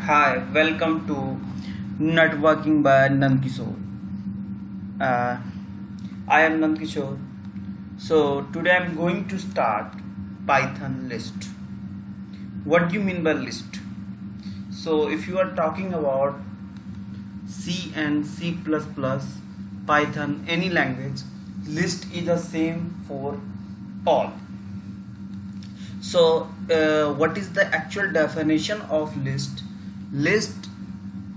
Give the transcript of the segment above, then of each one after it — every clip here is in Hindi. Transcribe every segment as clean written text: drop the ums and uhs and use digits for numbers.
Hi, welcome to Networking by Nand Kishore. Uh, I am Nand Kishore. So today I am going to start Python list. What do you mean by list? So if you are talking about C and C++, Python, any language, list is the same for all. So what is the actual definition of list? List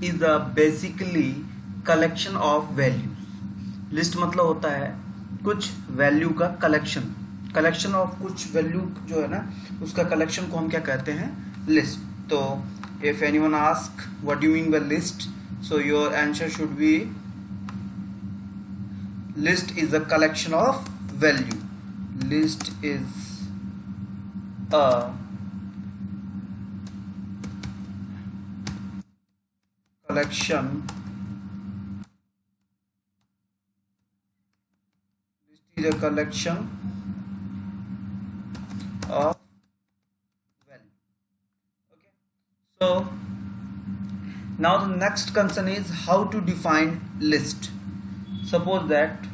is the basically collection of values. List मतलब होता है कुछ वैल्यू का कलेक्शन ऑफ कुछ वैल्यू जो है ना उसका कलेक्शन को हम क्या कहते हैं, लिस्ट. तो if anyone ask what do you mean by list, so your answer should be list is a collection of value. List is a collection of value. Okay, so now the next concern is how to define list. Suppose that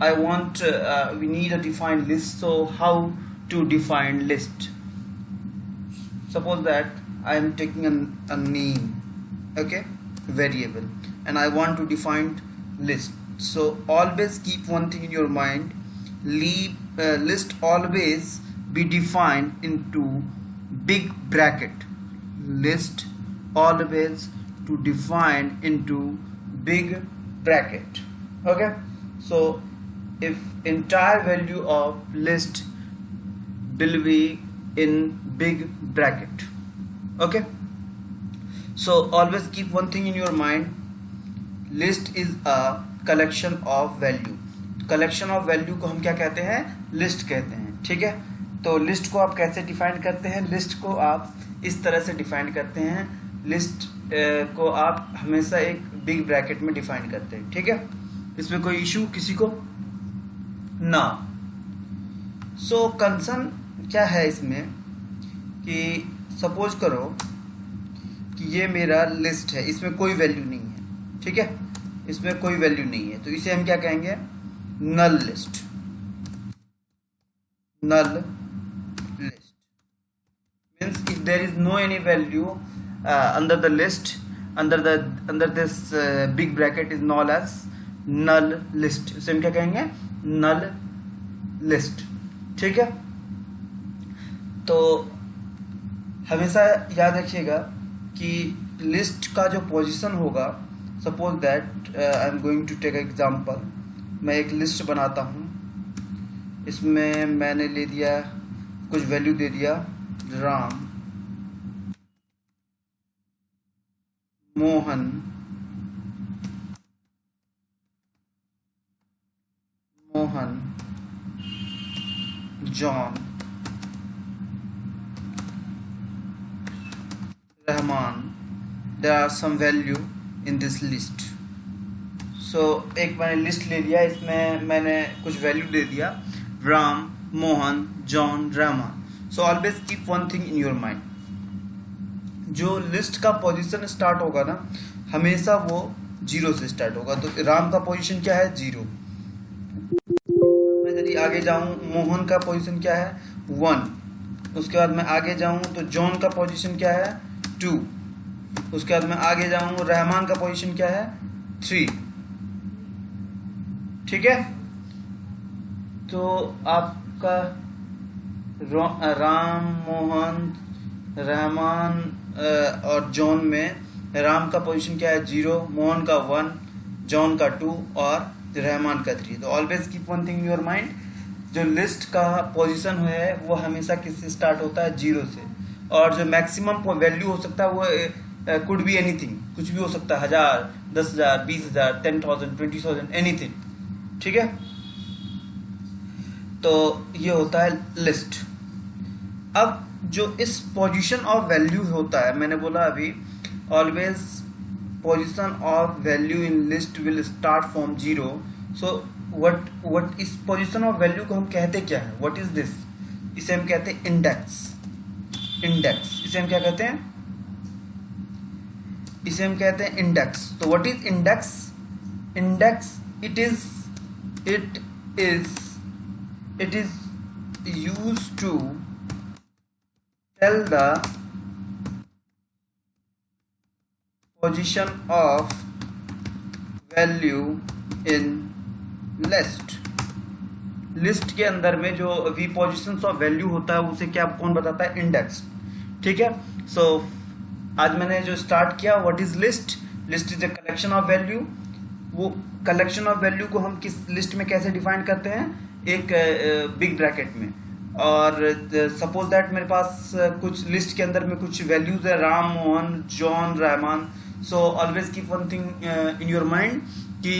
I want we need a defined list. So how to define list? Suppose that I am taking a name, okay, variable, and I want to define list. So always keep one thing in your mind: list always be defined into big bracket. List always to define into big bracket. Okay, so if entire value of list will be in big bracket. Okay, so always keep one thing in your mind: list is a collection of value. Collection of value को हम क्या कहते हैं, लिस्ट कहते हैं. ठीक है, तो लिस्ट को आप कैसे डिफाइन करते हैं? लिस्ट को आप इस तरह से डिफाइन करते हैं. लिस्ट को आप हमेशा एक बिग ब्रैकेट में डिफाइन करते हैं. ठीक है, इसमें कोई इशू किसी को ना. सो कंसर्न क्या है इसमें कि सपोज करो कि ये मेरा लिस्ट है, इसमें कोई वैल्यू नहीं है. ठीक है, इसमें कोई वैल्यू नहीं है, तो इसे हम क्या कहेंगे, null list. Null list means if there is no any value under the list, under this big bracket is known as null list. इसे हम क्या कहेंगे, नल लिस्ट. ठीक है, तो हमेशा याद रखिएगा कि लिस्ट का जो पोजीशन होगा, suppose that I am going to take example. मैं एक लिस्ट बनाता हूँ, इसमें मैंने ले दिया कुछ वैल्यू दे दिया, Ram, Mohan, John, Rahman. there are some value in this list. so एक मैंने लिस्ट ले लिया, इसमें मैंने कुछ वैल्यू दे दिया, Ram, Mohan, John, Rahman. So always keep one thing in your mind: जो लिस्ट का पोजीशन स्टार्ट होगा ना, हमेशा वो जीरो से स्टार्ट होगा. तो राम का पोजीशन क्या है, जीरो. मैं यदि आगे जाऊं, मोहन का पोजीशन क्या है, 1. उसके बाद मैं आगे जाऊं तो जॉन का पोजीशन क्या है, 2. उसके बाद मैं आगे जाऊं, रहमान का पोजीशन क्या है, 3. ठीक है, तो आपका राम, मोहन, रहमान और जॉन में राम का पोजीशन क्या है, 0, मोहन का 1, जॉन का 2 और रहमान का 3. तो always keep one thing in your mind: जो लिस्ट का पोजीशन है वो हमेशा किससे स्टार्ट होता है, 0 से. और जो मैक्सिमम वैल्यू हो सकता है वो कुड बी एनीथिंग, कुछ भी हो सकता है, 1000, 10,000, 20,000, 10,000, 20,000, एनीथिंग. ठीक है, तो ये होता है लिस्ट. अब जो इस पोजीशन ऑफ वैल्यू होता है, मैंने बोला अभी, always position of value in list will start from 0. So what is position of value को हम कहते क्या है, व्हाट इज दिस? इसे हम कहते हैं इंडेक्स. इंडेक्स इसे हम क्या कहते हैं, इसे हम कहते हैं इंडेक्स। तो what is index? Index it is used to tell the position of value in list। List के अंदर में जो भी पोजिशंस ऑफ वैल्यू होता है उसे क्या कौन बताता है? इंडेक्स। ठीक है। सो आज मैंने जो स्टार्ट किया, what is list? List is a collection of value. वो कलेक्शन ऑफ वैल्यू को हम किस लिस्ट में कैसे डिफाइन करते हैं? एक बिग ब्रैकेट में। और सपोज दैट मेरे पास कुछ लिस्ट के अंदर में कुछ वैल्यूज है, Ram, Mohan, John, Rahman. So always keep one thing in your mind कि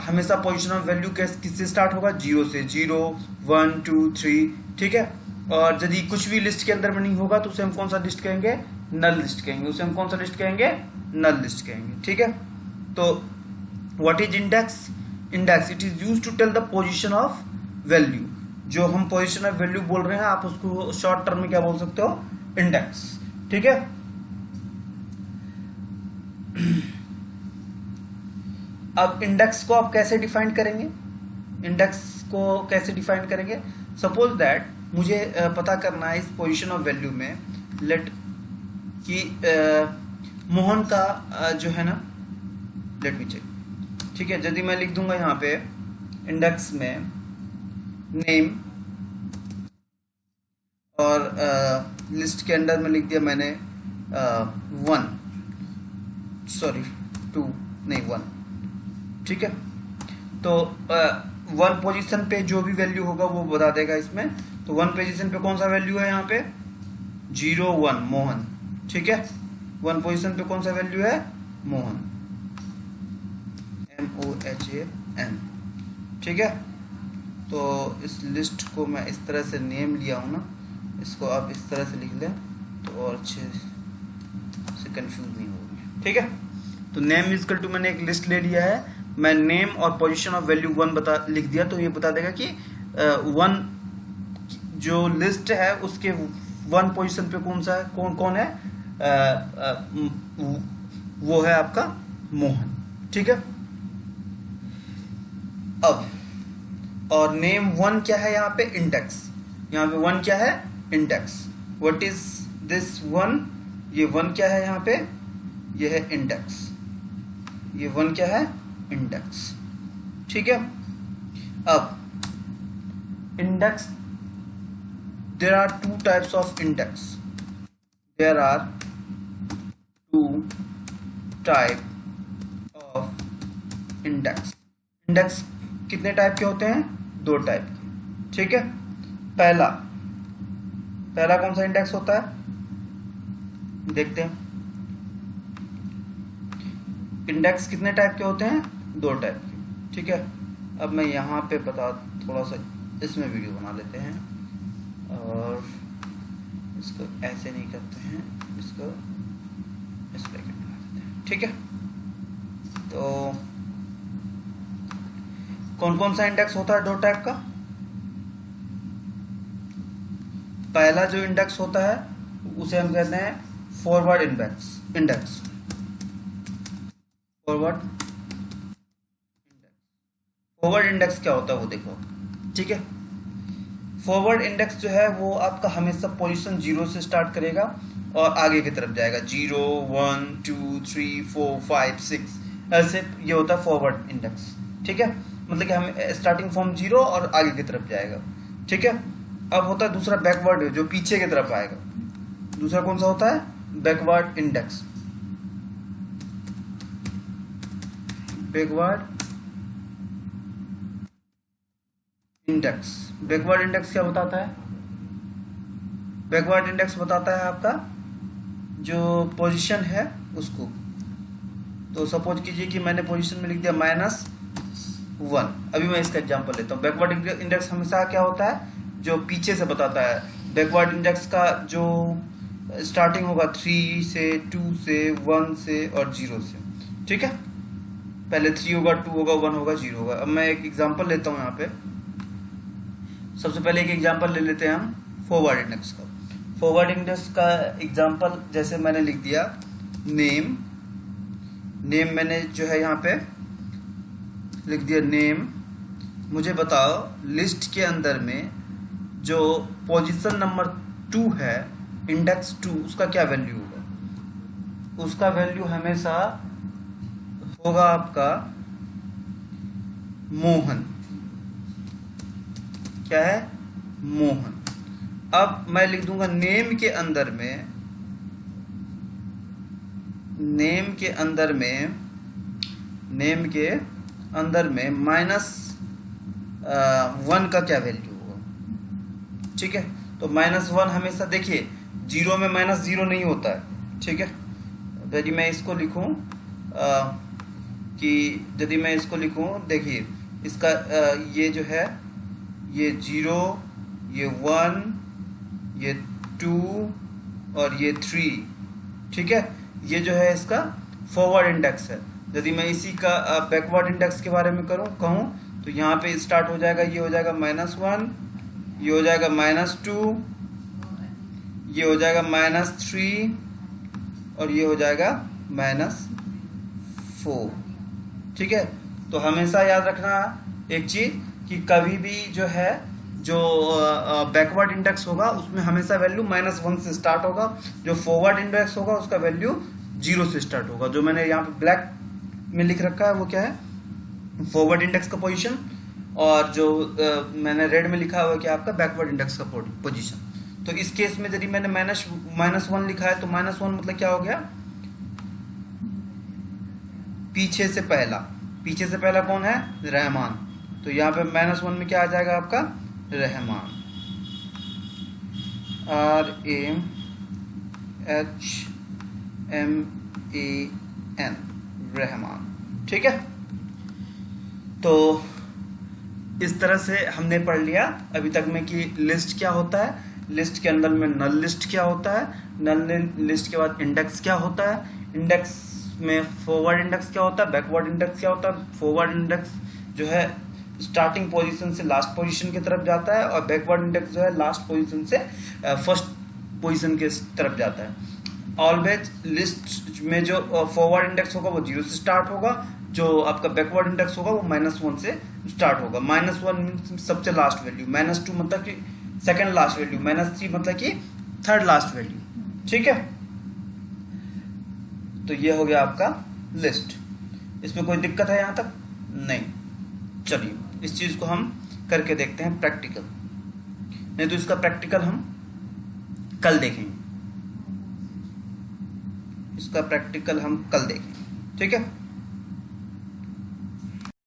हमेशा पोजीशन ऑफ वैल्यू किससे स्टार्ट होगा? 0 से। 0 1 2 3। ठीक है। और यदि कुछ भी लिस्ट के अंदर में नहीं होगा तो उसे हम कौन सा लिस्ट कहेंगे? नल लिस्ट कहेंगे। उसे हम कौन सा लिस्ट कहेंगे? नल लिस्ट कहेंगे। ठीक है। तो what is index? Index it is used to tell the position of value. जो हम पोजीशन ऑफ वैल्यू बोल रहे हैं आप उसको शॉर्ट टर्म में क्या बोल सकते हो? इंडेक्स। ठीक है। अब इंडेक्स को आप कैसे डिफाइन करेंगे? इंडेक्स को कैसे डिफाइन करेंगे? सपोज दैट मुझे पता करना है इस पोजीशन ऑफ वैल्यू में, लेट कि मोहन का जो है ना, लेट मी चेक। ठीक है। यदि मैं लिख दूंगा यहाँ पे इंडेक्स में नेम और लिस्ट के अंदर में लिख दिया मैंने 1 ठीक है। तो 1 पोजीशन पे जो भी वैल्यू होगा वो बता देगा इसमें। तो 1 पोजीशन पे कौन सा वैल्यू है? यहाँ पे 0 1 मोहन। ठीक है। 1 पोजीशन पे कौन सा वैल्यू है? मोहन, MOHAN। ठीक है। तो इस लिस्ट को मैं इस तरह से नेम लिया हूं ना, इसको आप इस तरह से लिख लें तो और अच्छे से कंफ्यूज नहीं होगी। ठीक है। तो नेम इजकल टू मैंने एक लिस्ट ले लिया है, मैं नेम और पोजीशन ऑफ वैल्यू 1 लिख दिया तो ये बता देगा कि 1 जो लिस्ट है उसके 1 पोजीशन पे कौन सा है, कौन है? वो है आपका मोहन। ठीक है। अब और नेम 1 क्या है यहाँ पे? इंडेक्स। यहाँ पे 1 क्या है? इंडेक्स। What is this 1? ये 1 क्या है यहाँ पे? ये है इंडेक्स। ये 1 क्या है? इंडेक्स। ठीक है। अब index, there are 2 types of index. There are 2 type of index. Index कितने टाइप के होते हैं? 2 टाइप के। ठीक है। पहला कौन सा इंडेक्स होता है? देखते हैं। इंडेक्स कितने टाइप के होते हैं? 2 टाइप के। ठीक है। अब मैं यहाँ पे थोड़ा सा इसमें वीडियो बना लेते हैं और इसको ऐसे नहीं करते हैं, इसको इस ब्रैकेट बना देते हैं। ठीक है। तो कौन कौन सा इंडेक्स होता है 2 टाइप का? पहला जो इंडेक्स होता है उसे हम कहते हैं फॉरवर्ड इंडेक्स। फॉरवर्ड इंडेक्स क्या होता है वो देखो। ठीक है। फॉरवर्ड इंडेक्स जो है वो आपका हमेशा पोजीशन 0 से स्टार्ट करेगा और आगे की तरफ जाएगा। 0 1 2 3 4 5 6 ऐसे ये होता है फॉरवर्ड इंडेक्स। ठीक है। मतलब कि हम स्टार्टिंग फ्रॉम 0 और आगे की तरफ जाएगा। ठीक है। अब होता है दूसरा बैकवर्ड, जो पीछे की तरफ आएगा। दूसरा कौन सा होता है? Backward index. बैकवर्ड इंडेक्स क्या बताता है? बैकवर्ड इंडेक्स बताता है आपका जो पोजीशन है उसको। तो सपोज कीजिए कि मैंने पोजीशन में लिख दिया -1। अभी मैं इसका एग्जांपल लेता हूँ। बैकवर्ड इंडेक्स हमेशा क्या होता है? जो पीछे से बताता है। बैकवर्ड इंडेक्स का जो स्टार्टिंग होगा 3 से 2 से 1 से और 0 से। ठीक है। पहले 3 होगा, 2 होगा, 1 होगा, 0 होगा। अब मैं एक एग्जांपल लेता हूँ यहाँ पे। सबसे पहले एक एग्जांपल ले लेते हैं हम फॉरवर्ड इंडेक्स का। फॉरवर्ड इंडेक्स का एग्जांपल जैसे मैंने लिख दिया नेम, नेम मैंने जो है यहाँ पे लिख दिया नेम। मुझे बताओ लिस्ट के अंदर में जो पोजीशन नंबर 2 है, इंडेक्स 2, उसका क्या वैल्यू होगा? उसका वैल्यू हमेशा होगा आपका मोहन। क्या है? मोहन। अब मैं लिख दूंगा नेम के अंदर में, नेम के अंदर में, नेम के अंदर में -1 का क्या वैल्यू होगा? ठीक है, तो -1 हमेशा देखिए 0 में -0 नहीं होता है। ठीक है, यदि मैं इसको लिखूं कि यदि मैं इसको लिखूं, देखिए इसका ये जो है ये 0, ये 1, ये 2 और ये 3। ठीक है, ये जो है इसका फॉरवर्ड इंडेक्स है। यदि मैं इसी का बैकवर्ड इंडेक्स के बारे में कहूँ तो यहाँ पे स्टार्ट हो जाएगा, ये हो जाएगा -1, ये हो जाएगा -2, ये हो जाएगा -3 और ये हो जाएगा -4। ठीक है, तो हमेशा याद रखना एक चीज कि कभी भी जो है जो बैकवर्ड इंडेक्स होगा उसमें हमेशा वैल्यू -1 से स्टार्ट होगा, जो फॉरवर्ड इंडेक्स होगा उसका वैल्यू 0 से स्टार्ट होगा। जो मैंने यहाँ पे ब्लैक में लिख रखा है वो क्या है? फॉरवर्ड इंडेक्स का पोजीशन, और जो मैंने रेड में लिखा हुआ है कि आपका बैकवर्ड इंडेक्स का पोजीशन। तो इस केस में यदि मैंने -1 लिखा है तो -1 मतलब क्या हो गया? पीछे से पहला। पीछे से पहला कौन है? रहमान। तो यहाँ पे -1 में क्या आ जाएगा आपका? रहमान। RAHMAN, रहमान। ठीक है, तो इस तरह से हमने पढ़ लिया अभी तक में कि लिस्ट क्या होता है, लिस्ट के अंदर में नल लिस्ट क्या होता है, नल लिस्ट के बाद इंडेक्स क्या होता है, इंडेक्स में फॉरवर्ड इंडेक्स क्या होता है, बैकवर्ड इंडेक्स क्या होता है। फॉरवर्ड इंडेक्स जो है स्टार्टिंग पोजीशन से लास्ट पोजीशन की तरफ जाता है, और बैकवर्ड इंडेक्स जो है लास्ट पोजीशन से फर्स्ट पोजीशन के तरफ जाता है। ऑलवेज लिस्ट में जो फॉरवर्ड इंडेक्स होगा वो 0 से स्टार्ट होगा, जो आपका बैकवर्ड इंडेक्स होगा वो -1 से स्टार्ट होगा। -1 सबसे लास्ट वैल्यू, -2 मतलब कि सेकंड लास्ट वैल्यू, -3 मतलब कि थर्ड लास्ट वैल्यू। ठीक है, तो ये हो गया आपका लिस्ट। इसमें कोई दिक्कत है यहां तक? नहीं। चलिए इस चीज को हम करके देखते हैं प्रैक्टिकल, नहीं तो इसका प्रैक्टिकल हम कल देखेंगे, इसका प्रैक्टिकल हम कल देखेंगे। ठीक है।